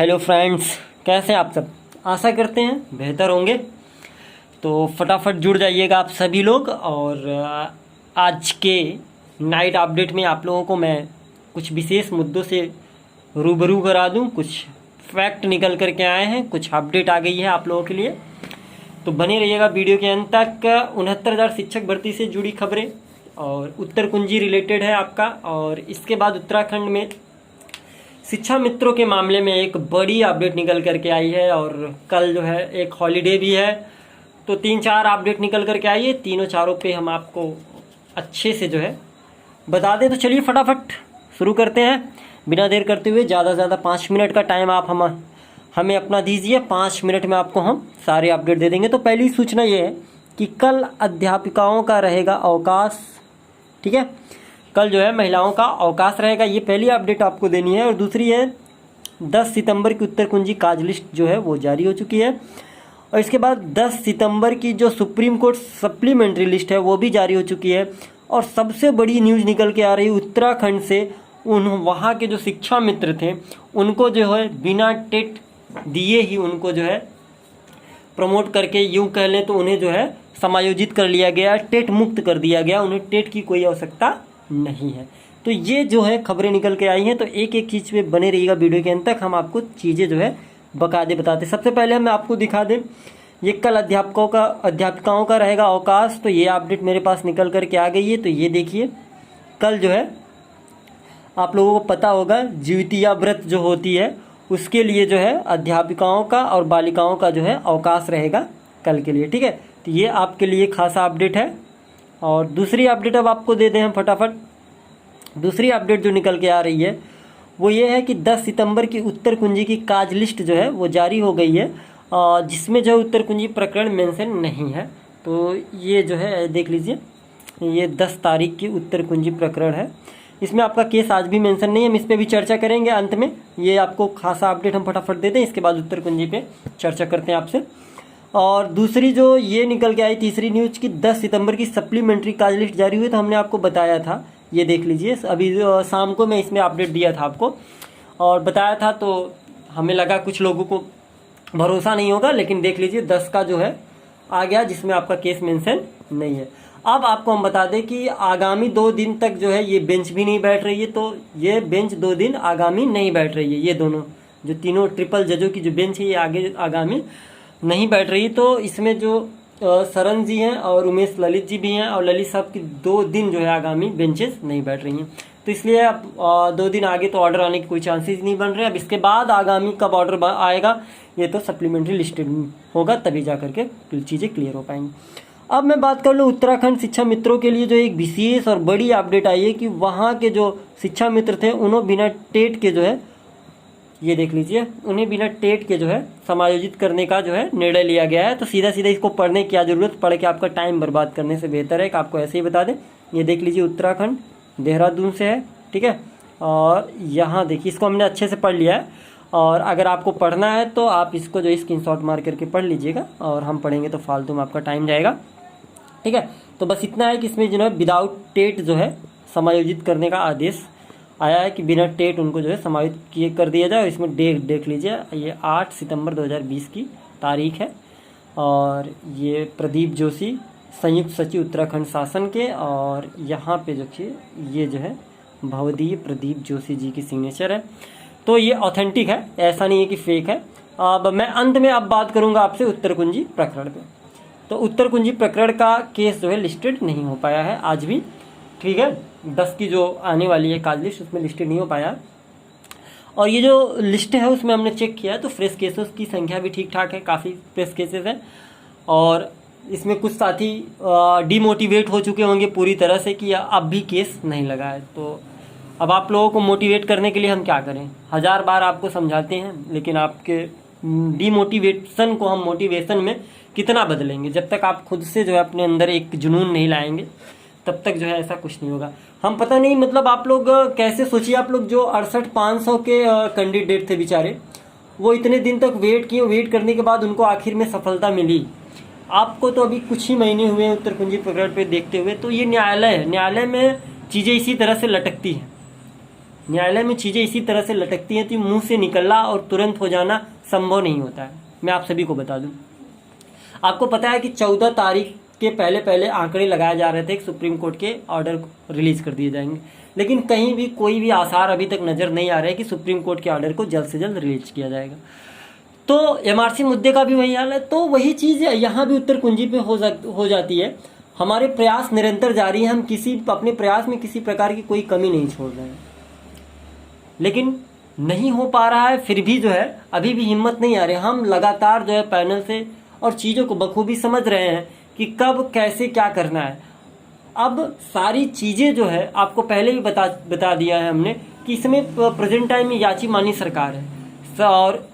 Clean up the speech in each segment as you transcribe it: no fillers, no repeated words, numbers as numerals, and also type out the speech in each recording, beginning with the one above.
Hello friends, कैसे हैं आप सब। आशा करते हैं बेहतर होंगे। तो फटाफट जुड़ जाइएगा आप सभी लोग। और आज के नाइट अपडेट में आप लोगों को मैं कुछ विशेष मुद्दों से रूबरू करा दूं। कुछ फैक्ट निकल कर के आए हैं, कुछ अपडेट आ गई है आप लोगों के लिए। तो बने रहिएगा वीडियो के अंत तक। 69,000 शिक्षक भर्ती से जुड़ी खबरें और उत्तर कुंजी रिलेटेड है आपका। और इसके बाद उत्तराखंड में शिक्षा मित्रों के मामले में एक बड़ी अपडेट निकल करके आई है। और कल जो है एक हॉलीडे भी है, तो 3-4 अपडेट निकल करके आई है। तीनों चारों पे हम आपको अच्छे से जो है बता दें। तो चलिए फटाफट शुरू करते हैं बिना देर करते हुए। ज़्यादा से ज़्यादा 5 मिनट का टाइम आप हमें अपना दीजिए। 5 मिनट में आपको हम सारे अपडेट दे देंगे। तो पहली सूचना ये है कि कल अध्यापिकाओं का रहेगा अवकाश। ठीक है, कल जो है महिलाओं का अवकाश रहेगा। ये पहली अपडेट आपको देनी है। और दूसरी है 10 सितंबर की उत्तर कुंजी काज लिस्ट जो है वो जारी हो चुकी है। और इसके बाद 10 सितंबर की जो सुप्रीम कोर्ट सप्लीमेंट्री लिस्ट है वो भी जारी हो चुकी है। और सबसे बड़ी न्यूज़ निकल के आ रही है उत्तराखंड से। वहाँ के जो शिक्षा मित्र थे उनको जो है बिना टेट दिए ही उनको जो है प्रमोट करके, यूँ कह लें तो उन्हें जो है समायोजित कर लिया गया, टेट मुक्त कर दिया गया। उन्हें टेट की कोई आवश्यकता नहीं है। तो ये जो है खबरें निकल के आई हैं। तो एक एक चीज़ पे बने रहिएगा वीडियो के अंत तक। हम आपको चीज़ें जो है बकायदे बताते। सबसे पहले हम आपको दिखा दें, ये कल अध्यापिकाओं का रहेगा अवकाश। तो ये अपडेट मेरे पास निकल करके आ गई है। तो ये देखिए, कल जो है आप लोगों को पता होगा ज्योतिया व्रत जो होती है उसके लिए जो है अध्यापिकाओं का और बालिकाओं का जो है अवकाश रहेगा कल के लिए। ठीक है, तो ये आपके लिए खासा अपडेट है। और दूसरी अपडेट अब आपको दे दें हम फटाफट। दूसरी अपडेट जो निकल के आ रही है वो ये है कि 10 सितंबर की उत्तर कुंजी की काज लिस्ट जो है वो जारी हो गई है, जिसमें जो उत्तर कुंजी प्रकरण मेंशन नहीं है। तो ये जो है देख लीजिए, ये 10 तारीख की उत्तर कुंजी प्रकरण है। इसमें आपका केस आज भी मेंशन नहीं है। हम इस पर भी चर्चा करेंगे अंत में। ये आपको खासा अपडेट हम फटाफट दे दें, इसके बाद उत्तर कुंजी पे चर्चा करते हैं आपसे। और दूसरी जो ये निकल के आई तीसरी न्यूज़ की 10 सितंबर की सप्लीमेंट्री काज लिस्ट जारी हुई। तो हमने आपको बताया था, ये देख लीजिए, अभी शाम को मैं इसमें अपडेट दिया था आपको और बताया था। तो हमें लगा कुछ लोगों को भरोसा नहीं होगा, लेकिन देख लीजिए 10 का जो है आ गया, जिसमें आपका केस मेंशन नहीं है। अब आपको हम बता दें कि आगामी 2 दिन तक जो है ये बेंच भी नहीं बैठ रही है। तो ये बेंच 2 दिन आगामी नहीं बैठ रही है। ये दोनों जो तीनों ट्रिपल जजों की जो बेंच है ये आगामी नहीं बैठ रही। तो इसमें जो शरण जी हैं और उमेश ललित जी भी हैं, और ललित साहब की 2 दिन जो है आगामी बेंचेस नहीं बैठ रही हैं। तो इसलिए अब 2 दिन आगे तो ऑर्डर आने की कोई चांसेस नहीं बन रहे। अब इसके बाद आगामी कब ऑर्डर आएगा ये तो सप्लीमेंट्री लिस्टेड होगा, तभी जा करके चीज़ें क्लियर हो पाएंगी। अब मैं बात कर लूँ उत्तराखंड शिक्षा मित्रों के लिए जो एक विशेष और बड़ी अपडेट आई है कि वहाँ के जो शिक्षा मित्र थे उन्होंने बिना टेट के जो है, ये देख लीजिए, उन्हें बिना टेट के जो है समायोजित करने का जो है निर्णय लिया गया है। तो सीधा सीधा इसको पढ़ने की क्या ज़रूरत, पढ़ के आपका टाइम बर्बाद करने से बेहतर है कि आपको ऐसे ही बता दें। ये देख लीजिए, उत्तराखंड देहरादून से है। ठीक है, और यहाँ देखिए, इसको हमने अच्छे से पढ़ लिया है। और अगर आपको पढ़ना है तो आप इसको जो स्क्रीनशॉट मार करके पढ़ लीजिएगा, और हम पढ़ेंगे तो फालतू में आपका टाइम जाएगा। ठीक है, तो बस इतना है कि इसमें जो है विदाउट टेट जो है समायोजित करने का आदेश आया है कि बिना टेट उनको जो है समायोजित कर दिया जाए। और इसमें डेट देख लीजिए, ये 8 सितंबर 2020 की तारीख है। और ये प्रदीप जोशी, संयुक्त सचिव उत्तराखंड शासन के, और यहाँ पे देखिए ये जो है भवदीय प्रदीप जोशी जी की सिग्नेचर है। तो ये ऑथेंटिक है, ऐसा नहीं है कि फेक है। अब मैं अंत में अब बात करूँगा आपसे उत्तर कुंजी प्रकरण पे। तो उत्तर कुंजी प्रकरण का केस जो है लिस्टेड नहीं हो पाया है आज भी। ठीक है, 10 की जो आने वाली है काज लिस्ट उसमें लिस्टेड नहीं हो पाया। और ये जो लिस्ट है उसमें हमने चेक किया तो फ्रेश केसेस की संख्या भी ठीक ठाक है, काफ़ी फ्रेश केसेस हैं। और इसमें कुछ साथी डीमोटिवेट हो चुके होंगे पूरी तरह से कि अब भी केस नहीं लगा है। तो अब आप लोगों को मोटिवेट करने के लिए हम क्या करें, 1000 बार आपको समझाते हैं, लेकिन आपके डीमोटिवेशन को हम मोटिवेशन में कितना बदलेंगे। जब तक आप खुद से जो है अपने अंदर एक जुनून नहीं लाएंगे तब तक जो है ऐसा कुछ नहीं होगा। हम पता नहीं, मतलब आप लोग कैसे, सोचिए आप लोग जो 68,500 के कैंडिडेट थे बेचारे, वो इतने दिन तक वेट किए, वेट करने के बाद उनको आखिर में सफलता मिली। आपको तो अभी कुछ ही महीने हुए हैं उत्तर कुंजी प्रकरण पे देखते हुए। तो ये न्यायालय है, न्यायालय में चीज़ें इसी तरह से लटकती हैं। न्यायालय में चीज़ें इसी तरह से लटकती हैं तो मुंह से निकलना और तुरंत हो जाना संभव नहीं होता है। मैं आप सभी को बता दूं, आपको पता है कि 14 तारीख के पहले पहले आंकड़े लगाए जा रहे थे कि सुप्रीम कोर्ट के ऑर्डर रिलीज कर दिए जाएंगे, लेकिन कहीं भी कोई भी आसार अभी तक नज़र नहीं आ रहे कि सुप्रीम कोर्ट के ऑर्डर को जल्द से जल्द रिलीज किया जाएगा। तो एमआरसी मुद्दे का भी वही हाल है। तो वही चीज़ यहाँ भी उत्तर कुंजी पे हो जाती है। हमारे प्रयास निरंतर जारी हैं, हम अपने प्रयास में किसी प्रकार की कोई कमी नहीं छोड़ रहे हैं, लेकिन नहीं हो पा रहा है। फिर भी जो है अभी भी हिम्मत नहीं आ रही। हम लगातार जो है पैनल से और चीज़ों को बखूबी समझ रहे हैं कि कब कैसे क्या करना है। अब सारी चीज़ें जो है आपको पहले भी बता दिया है हमने कि इसमें प्रेजेंट टाइम में याची मानी सरकार है और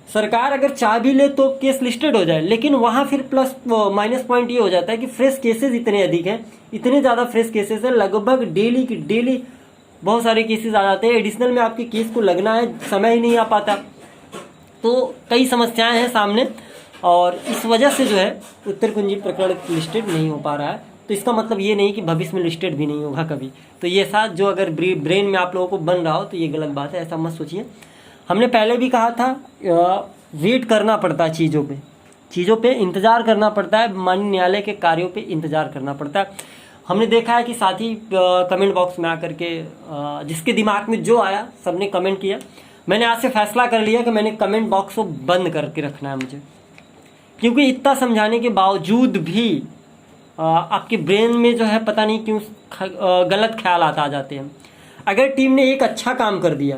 सरकार अगर चाह भी ले तो केस लिस्टेड हो जाए, लेकिन वहाँ फिर प्लस माइनस पॉइंट ये हो जाता है कि फ्रेश केसेस इतने अधिक हैं, इतने ज़्यादा फ्रेश केसेस हैं, लगभग डेली की डेली बहुत सारे केसेस आ जाते हैं। एडिशनल में आपके केस को लगना है, समय ही नहीं आ पाता, तो कई समस्याएं हैं सामने और इस वजह से जो है उत्तर कुंजी प्रकरण लिस्टेड नहीं हो पा रहा है। तो इसका मतलब ये नहीं कि भविष्य में लिस्टेड भी नहीं होगा कभी। तो ये साथ जो अगर ब्रेन में आप लोगों को बन रहा हो तो ये गलत बात है, ऐसा मत सोचिए। हमने पहले भी कहा था वेट करना पड़ता है, चीज़ों पे इंतज़ार करना पड़ता है, माननीय न्यायालय के कार्यों पे इंतज़ार करना पड़ता है। हमने देखा है कि साथी कमेंट बॉक्स में आकर के जिसके दिमाग में जो आया सबने कमेंट किया। मैंने आज से फैसला कर लिया कि मैंने कमेंट बॉक्स को बंद करके रखना है मुझे, क्योंकि इतना समझाने के बावजूद भी आपके ब्रेन में जो है पता नहीं क्यों गलत ख्यालात आ जाते हैं। अगर टीम ने एक अच्छा काम कर दिया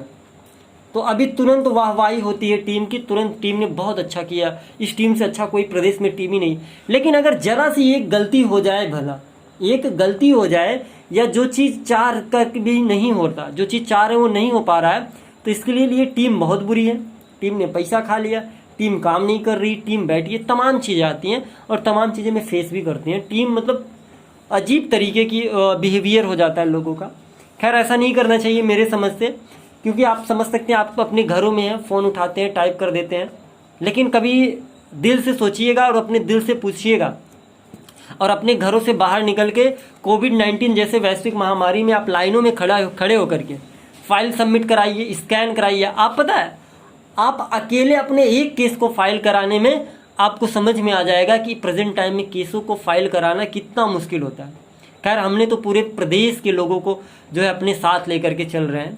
तो अभी तुरंत वाहवाही होती है टीम की, तुरंत टीम ने बहुत अच्छा किया, इस टीम से अच्छा कोई प्रदेश में टीम ही नहीं। लेकिन अगर जरा सी एक गलती हो जाए, भला एक गलती हो जाए या जो चीज़ चाह कर भी नहीं होता, जो चीज़ चाह रहे वो नहीं हो पा रहा है, तो इसके लिए टीम बहुत बुरी है। टीम ने पैसा खा लिया, टीम काम नहीं कर रही, टीम बैठी है, तमाम चीज़ें आती हैं और तमाम चीज़ें में फेस भी करती हैं। टीम मतलब अजीब तरीके की बिहेवियर हो जाता है लोगों का। खैर ऐसा नहीं करना चाहिए मेरे समझ से, क्योंकि आप समझ सकते हैं आप अपने घरों में हैं, फ़ोन उठाते हैं, टाइप कर देते हैं, लेकिन कभी दिल से सोचिएगा और अपने दिल से पूछिएगा और अपने घरों से बाहर निकल के कोविड-19 जैसे वैश्विक महामारी में आप लाइनों में खड़े होकर के फाइल सबमिट कराइए, स्कैन कराइए। आप पता है आप अकेले अपने एक केस को फाइल कराने में आपको समझ में आ जाएगा कि प्रेजेंट टाइम में केसों को फाइल कराना कितना मुश्किल होता है। खैर हमने तो पूरे प्रदेश के लोगों को जो है अपने साथ लेकर के चल रहे हैं,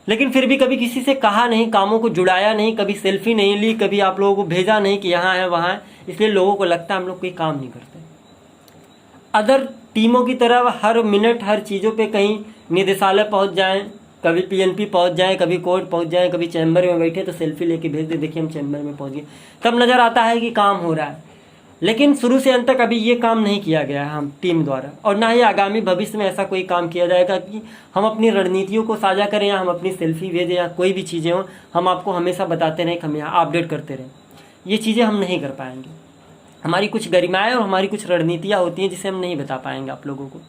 लेकिन फिर भी कभी किसी से कहा नहीं, कामों को जुड़ाया नहीं, कभी सेल्फी नहीं ली, कभी आप लोगों को भेजा नहीं कि यहाँ है वहाँ है, इसलिए लोगों को लगता है हम लोग कोई काम नहीं करते। अदर टीमों की तरह हर मिनट हर चीज़ों पे कहीं निदेशालय पहुँच जाएं, कभी पीएनपी पहुँच जाएं, कभी कोर्ट पहुँच जाएं, कभी चैम्बर में बैठे तो सेल्फी लेके भेज दे, देखिए हम चैम्बर में पहुँच गए, तब नज़र आता है कि काम हो रहा है। लेकिन शुरू से अंत तक अभी ये काम नहीं किया गया है हम टीम द्वारा, और ना ही आगामी भविष्य में ऐसा कोई काम किया जाएगा कि हम अपनी रणनीतियों को साझा करें या हम अपनी सेल्फी भेजें या कोई भी चीज़ें हों, हम आपको हमेशा बताते रहें कि हम यहाँ अपडेट करते रहें। ये चीज़ें हम नहीं कर पाएंगे। हमारी कुछ गरिमाएँ और हमारी कुछ रणनीतियाँ होती हैं जिसे हम नहीं बता पाएंगे आप लोगों को।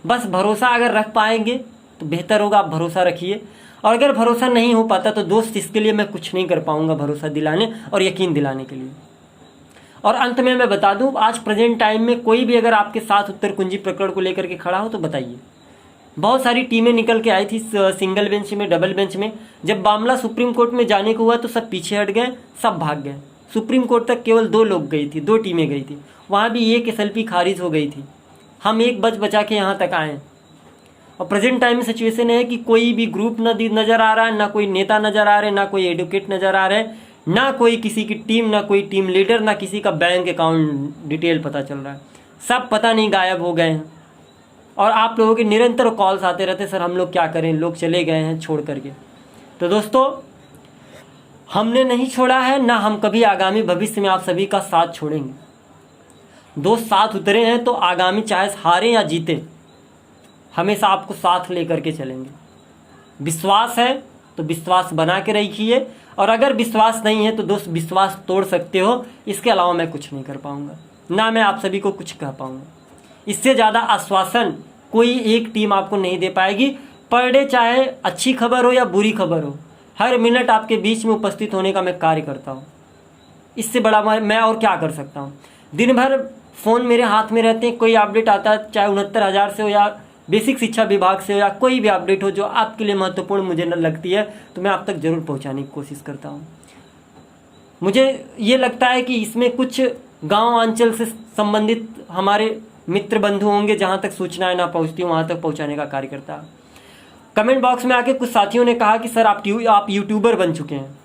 बस भरोसा अगर रख पाएंगे तो बेहतर होगा, आप भरोसा रखिए। और अगर भरोसा नहीं हो पाता तो दोस्त इसके लिए मैं कुछ नहीं कर पाऊँगा भरोसा दिलाने और यकीन दिलाने के लिए। और अंत में मैं बता दूं, आज प्रेजेंट टाइम में कोई भी अगर आपके साथ उत्तर कुंजी प्रकरण को लेकर के खड़ा हो तो बताइए। बहुत सारी टीमें निकल के आई थी सिंगल बेंच में, डबल बेंच में। जब मामला सुप्रीम कोर्ट में जाने को हुआ तो सब पीछे हट गए, सब भाग गए। सुप्रीम कोर्ट तक केवल 2 लोग गई थी, 2 टीमें गई थी, वहाँ भी एक SLP खारिज हो गई थी। हम एक बचा के यहाँ तक आए। और प्रेजेंट टाइम में सिचुएशन है कि कोई भी ग्रुप नज़र आ रहा है, ना कोई नेता नज़र आ रहे, ना कोई एडवोकेट नज़र आ रहे, ना कोई किसी की टीम, ना कोई टीम लीडर, ना किसी का बैंक अकाउंट डिटेल पता चल रहा है। सब पता नहीं गायब हो गए हैं। और आप लोगों के निरंतर कॉल्स आते रहते, सर हम लोग क्या करें, लोग चले गए हैं छोड़ करके। तो दोस्तों हमने नहीं छोड़ा है, ना हम कभी आगामी भविष्य में आप सभी का साथ छोड़ेंगे। दोस्त साथ उतरे हैं तो आगामी चाहे हारें या जीते हमेशा आपको साथ लेकर के चलेंगे। विश्वास है तो विश्वास बना के रखिए, और अगर विश्वास नहीं है तो दोस्त विश्वास तोड़ सकते हो। इसके अलावा मैं कुछ नहीं कर पाऊँगा, ना मैं आप सभी को कुछ कह पाऊँगा। इससे ज़्यादा आश्वासन कोई एक टीम आपको नहीं दे पाएगी। पर डे चाहे अच्छी खबर हो या बुरी खबर हो, हर मिनट आपके बीच में उपस्थित होने का मैं कार्य करता हूँ। इससे बड़ा मैं और क्या कर सकता हूँ। दिन भर फ़ोन मेरे हाथ में रहते हैं, कोई अपडेट आता है चाहे 69,000 से हो या बेसिक शिक्षा विभाग से या कोई भी अपडेट हो जो आपके लिए महत्वपूर्ण मुझे न लगती है तो मैं आप तक ज़रूर पहुंचाने की कोशिश करता हूं। मुझे ये लगता है कि इसमें कुछ गांव अंचल से संबंधित हमारे मित्र बंधु होंगे जहां तक सूचनाएं ना पहुंचती हो वहां तक पहुंचाने का कार्य करता है। कमेंट बॉक्स में आके कुछ साथियों ने कहा कि सर आप यूट्यूबर बन चुके हैं।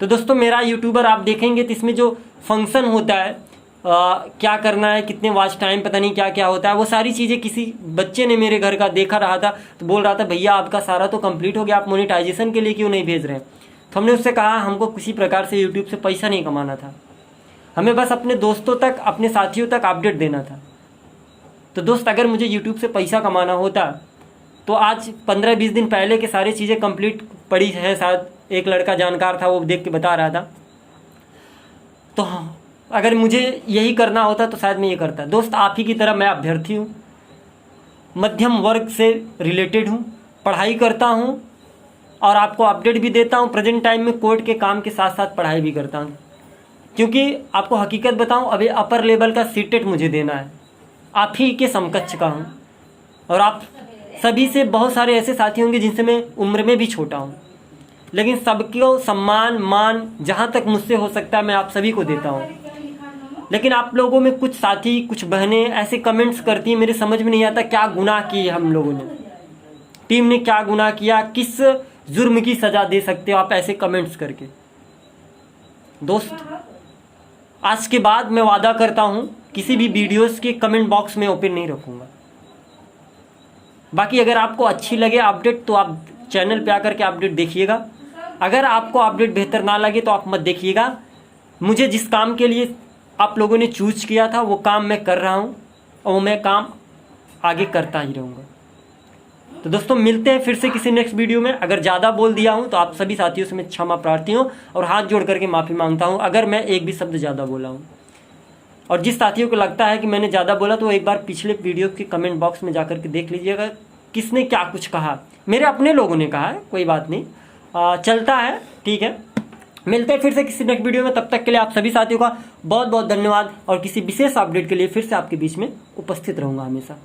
तो दोस्तों मेरा यूट्यूबर आप देखेंगे तो इसमें जो फंक्शन होता है क्या करना है, कितने वॉच टाइम, पता नहीं क्या क्या होता है, वो सारी चीज़ें किसी बच्चे ने मेरे घर का देखा रहा था तो बोल रहा था भैया आपका सारा तो कंप्लीट हो गया, आप मोनेटाइजेशन के लिए क्यों नहीं भेज रहे हैं। तो हमने उससे कहा हमको किसी प्रकार से यूट्यूब से पैसा नहीं कमाना था, हमें बस अपने दोस्तों तक अपने साथियों तक अपडेट देना था। तो दोस्त अगर मुझे यूट्यूब से पैसा कमाना होता तो आज 15-20 दिन पहले के सारी चीज़ें कंप्लीट पड़ी हैं। शायद एक लड़का जानकार था वो देख के बता रहा था। तो हाँ, अगर मुझे यही करना होता तो शायद मैं ये करता। दोस्त आप ही की तरह मैं अभ्यर्थी हूँ, मध्यम वर्ग से रिलेटेड हूँ, पढ़ाई करता हूँ और आपको अपडेट भी देता हूँ। प्रेजेंट टाइम में कोर्ट के काम के साथ साथ पढ़ाई भी करता हूँ, क्योंकि आपको हकीकत बताऊँ अभी अपर लेवल का सीटेट मुझे देना है, आप ही के समकक्ष का हूँ। और आप सभी से बहुत सारे ऐसे साथी होंगे जिनसे मैं उम्र में भी छोटा हूँ, लेकिन सबको सम्मान मान जहाँ तक मुझसे हो सकता है मैं आप सभी को देता हूँ। लेकिन आप लोगों में कुछ साथी कुछ बहनें ऐसे कमेंट्स करती हैं, मेरे समझ में नहीं आता क्या गुनाह किए हम लोगों ने, टीम ने क्या गुनाह किया, किस जुर्म की सज़ा दे सकते हो आप ऐसे कमेंट्स करके। दोस्त आज के बाद मैं वादा करता हूँ किसी भी वीडियोस के कमेंट बॉक्स में ओपन नहीं रखूँगा। बाकी अगर आपको अच्छी लगे अपडेट तो आप चैनल पे आकर के अपडेट देखिएगा, अगर आपको अपडेट बेहतर ना लगे तो आप मत देखिएगा। मुझे जिस काम के लिए आप लोगों ने चूज किया था वो काम मैं कर रहा हूँ और मैं काम आगे करता ही रहूँगा। तो दोस्तों मिलते हैं फिर से किसी नेक्स्ट वीडियो में। अगर ज़्यादा बोल दिया हूँ तो आप सभी साथियों से मैं क्षमा प्रार्थी हूँ और हाथ जोड़ करके माफ़ी मांगता हूँ अगर मैं एक भी शब्द ज़्यादा बोला हूँ। और जिस साथियों को लगता है कि मैंने ज़्यादा बोला तो एक बार पिछले वीडियो के कमेंट बॉक्स में जाकर के देख लीजिएगा किसने क्या कुछ कहा। मेरे अपने लोगों ने कहा है, कोई बात नहीं, चलता है, ठीक है। मिलते हैं फिर से किसी नेक्स्ट वीडियो में, तब तक के लिए आप सभी साथियों का बहुत बहुत धन्यवाद और किसी विशेष अपडेट के लिए फिर से आपके बीच में उपस्थित रहूँगा हमेशा।